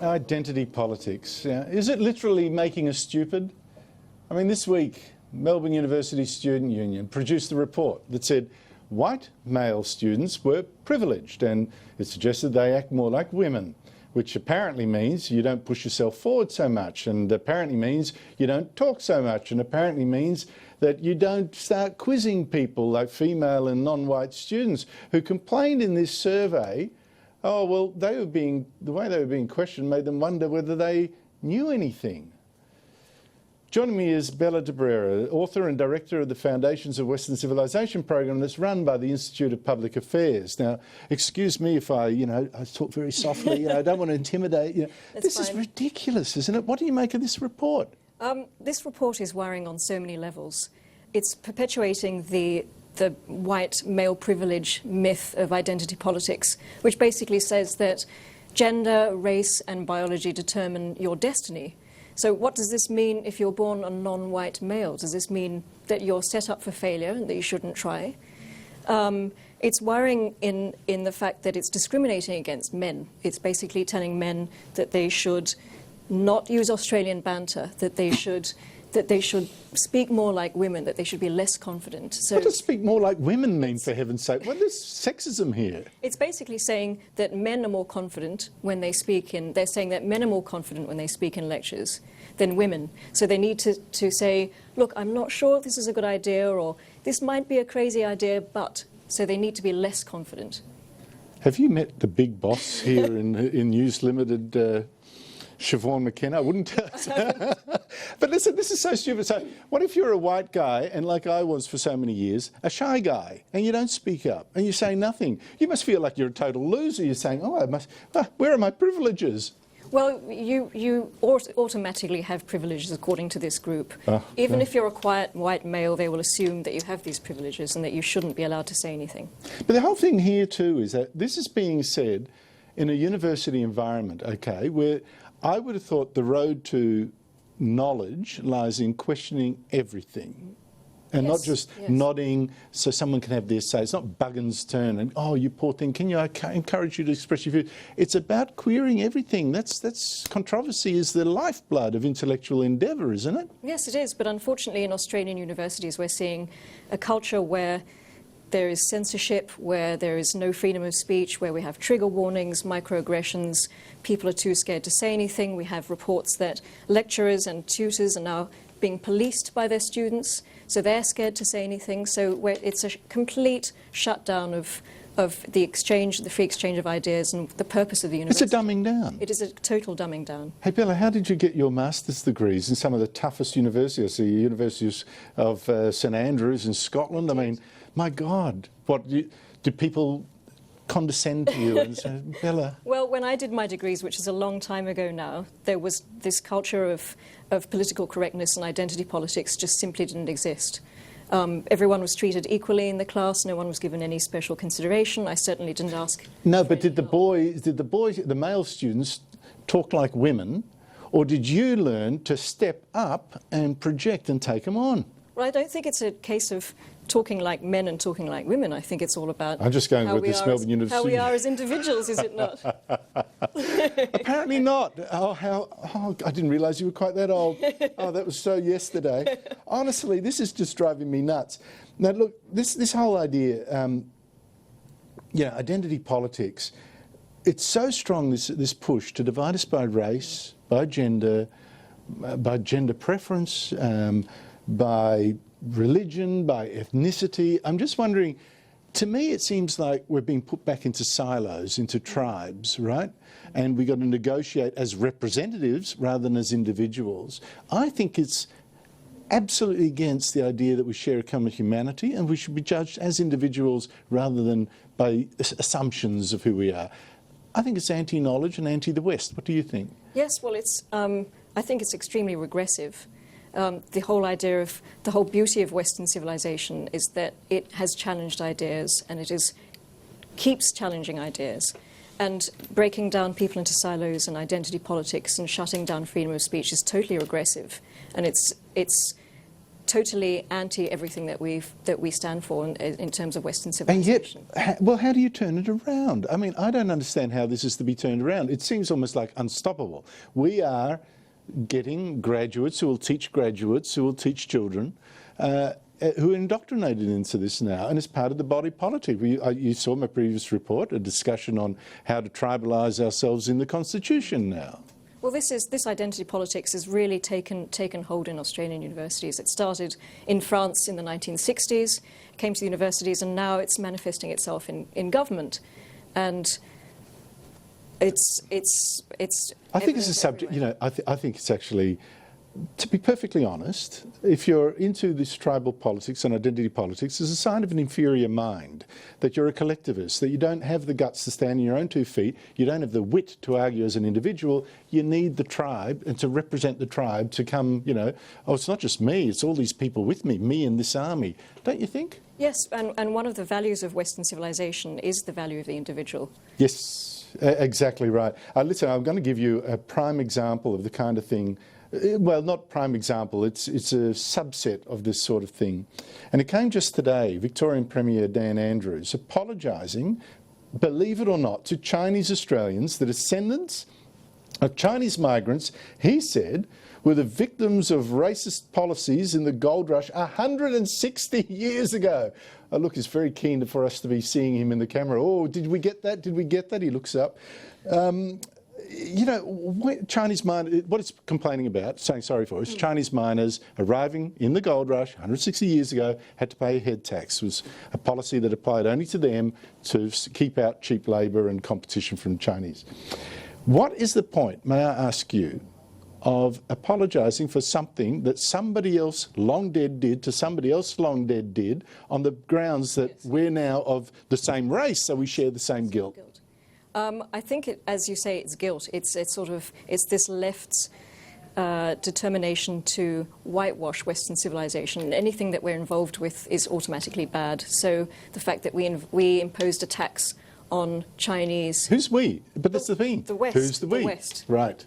Identity politics. Is it literally making us stupid? I mean, this week, Melbourne University Student Union produced a report that said white male students were privileged, and it suggested they act more like women, which apparently means you don't push yourself forward so much, and apparently means you don't talk so much, and apparently means that you don't start quizzing people like female and non-white students who complained in this survey. Oh, well, the way they were being questioned made them wonder whether they knew anything. Joining me is Bella Debrera, author and director of the Foundations of Western Civilisation program that's run by the Institute of Public Affairs. Now, excuse me if I talk very softly. I don't want to intimidate you. This is ridiculous, isn't it? What do you make of this report? This report is worrying on so many levels. It's perpetuating the white male privilege myth of identity politics, which basically says that gender, race and biology determine your destiny. So what does this mean if you're born a non-white male? Does this mean that you're set up for failure and that you shouldn't try? It's worrying in the fact that it's discriminating against men. It's basically telling men that they should not use Australian banter, that they should speak more like women, that they should be less confident. So what does speak more like women mean, for heaven's sake? Well, there's sexism here. It's basically saying that men are more confident when they speak in... They're saying that men are more confident when they speak in lectures than women. So they need to say, look, I'm not sure if this is a good idea, or this might be a crazy idea, but... So they need to be less confident. Have you met the big boss here in News Limited, Siobhan McKenna? I wouldn't tell. But listen, this is so stupid. So what if you're a white guy, and like I was for so many years, a shy guy, and you don't speak up, and you say nothing? You must feel like you're a total loser. You're saying, where are my privileges? Well, you automatically have privileges according to this group. Even if you're a quiet white male, they will assume that you have these privileges and that you shouldn't be allowed to say anything. But the whole thing here too is that this is being said in a university environment, okay, where I would have thought the road to knowledge lies in questioning everything and not just nodding so someone can have their say. It's not Buggin's turn and, oh, you poor thing, can you encourage you to express your view? It's about querying everything. That's controversy is the lifeblood of intellectual endeavour, isn't it? Yes, it is. But unfortunately in Australian universities we're seeing a culture where there is censorship, where there is no freedom of speech, where we have trigger warnings, microaggressions, people are too scared to say anything. We have reports that lecturers and tutors are now being policed by their students, so they're scared to say anything. So it's a complete shutdown of the exchange, the free exchange of ideas and the purpose of the university. It's a dumbing down. It is a total dumbing down. Hey Bella, how did you get your master's degrees in some of the toughest universities, the universities of St Andrews in Scotland? I mean, my God, do people condescend to you and say, Bella? Well, when I did my degrees, which is a long time ago now, there was this culture of political correctness and identity politics just simply didn't exist. Everyone was treated equally in the class. No one was given any special consideration. I certainly didn't ask. No, but did the male students talk like women, or did you learn to step up and project and take them on? Well, I don't think it's a case of talking like men and talking like women. I think it's all about I'm just going with this Melbourne University. How we are as individuals, is it not? Apparently not. Oh, I didn't realise you were quite that old. Oh, that was so yesterday. Honestly, this is just driving me nuts. Now, look, this whole idea, identity politics, it's so strong, this push to divide us by race, by gender preference, by religion, by ethnicity. I'm just wondering, to me it seems like we're being put back into silos, into tribes, right? And we've got to negotiate as representatives rather than as individuals. I think it's absolutely against the idea that we share a common humanity and we should be judged as individuals rather than by assumptions of who we are. I think it's anti-knowledge and anti-the West. What do you think? Yes, well, I think it's extremely regressive. The whole idea of, the whole beauty of Western civilization is that it has challenged ideas and keeps challenging ideas. And breaking down people into silos and identity politics and shutting down freedom of speech is totally regressive. And it's totally anti everything that we stand for in terms of Western And yet, civilization. well, how do you turn it around? I mean, I don't understand how this is to be turned around. It seems almost like unstoppable. We are getting graduates who will teach graduates, who will teach children, who are indoctrinated into this now, and it's part of the body politic. You saw my previous report, a discussion on how to tribalise ourselves in the Constitution now. Well, this identity politics has really taken hold in Australian universities. It started in France in the 1960s, came to the universities, and now it's manifesting itself in government. And it's I think it's a subject, you know, I think it's actually, to be perfectly honest, if you're into this tribal politics and identity politics, it's a sign of an inferior mind, that you're a collectivist, that you don't have the guts to stand on your own 2 feet, you don't have the wit to argue as an individual, you need the tribe and to represent the tribe to come, you know, oh, it's not just me, it's all these people with me and this army. Don't you think? Yes, and one of the values of Western civilization is the value of the individual. Yes, exactly right. Listen, I'm going to give you a prime example of the kind of thing. Well, not prime example, it's a subset of this sort of thing. And it came just today, Victorian Premier Dan Andrews apologising, believe it or not, to Chinese Australians, the descendants of Chinese migrants, he said, were the victims of racist policies in the gold rush 160 years ago. Oh, look, he's very keen for us to be seeing him in the camera. Oh, did we get that? Did we get that? He looks up. You know, Chinese miners, what it's complaining about, saying sorry for, is Chinese miners arriving in the gold rush 160 years ago had to pay a head tax. It was a policy that applied only to them to keep out cheap labour and competition from Chinese. What is the point, may I ask you, of apologising for something that somebody else long dead did to somebody else long dead did on the grounds that we're now of the same race, so we share the same guilt? I think, as you say, it's guilt. It's this left's determination to whitewash Western civilization. Anything that we're involved with is automatically bad. So the fact that we imposed a tax on Chinese... Who's we? But that's the thing. The West. Who's the we? The West. Right.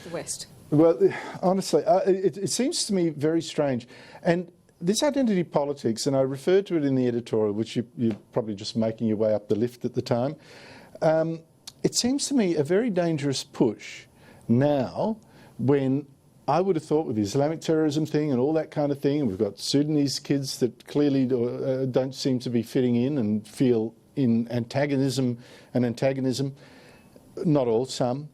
The West. Well, honestly, it seems to me very strange. And this identity politics, and I referred to it in the editorial, which you're probably just making your way up the lift at the time, it seems to me a very dangerous push now when I would have thought with the Islamic terrorism thing and all that kind of thing, and we've got Sudanese kids that clearly don't seem to be fitting in and feel in antagonism, not all, some.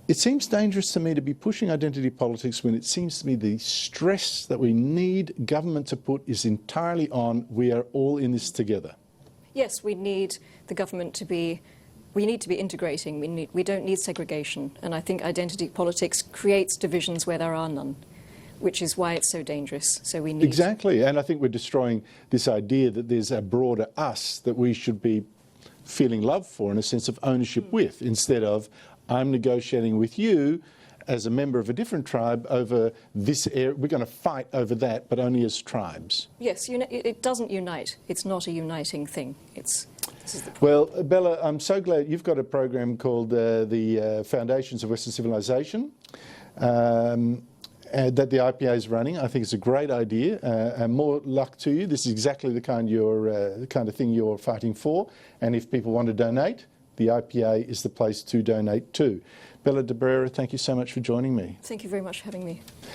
It seems dangerous to me to be pushing identity politics when it seems to me the stress that we need government to put is entirely on we are all in this together. Yes, we need the government to be... We need to be integrating. We don't need segregation. And I think identity politics creates divisions where there are none, which is why it's so dangerous. So we need... Exactly. And I think we're destroying this idea that there's a broader us that we should be feeling love for and a sense of ownership with, instead of I'm negotiating with you as a member of a different tribe over this area. We're going to fight over that, but only as tribes. Yes, it doesn't unite. It's not a uniting thing. This is the problem. Well, Bella, I'm so glad you've got a program called the Foundations of Western Civilisation that the IPA is running. I think it's a great idea, and more luck to you. This is exactly the kind of thing you're fighting for. And if people want to donate, the IPA is the place to donate to. Bella de Brera, thank you so much for joining me. Thank you very much for having me.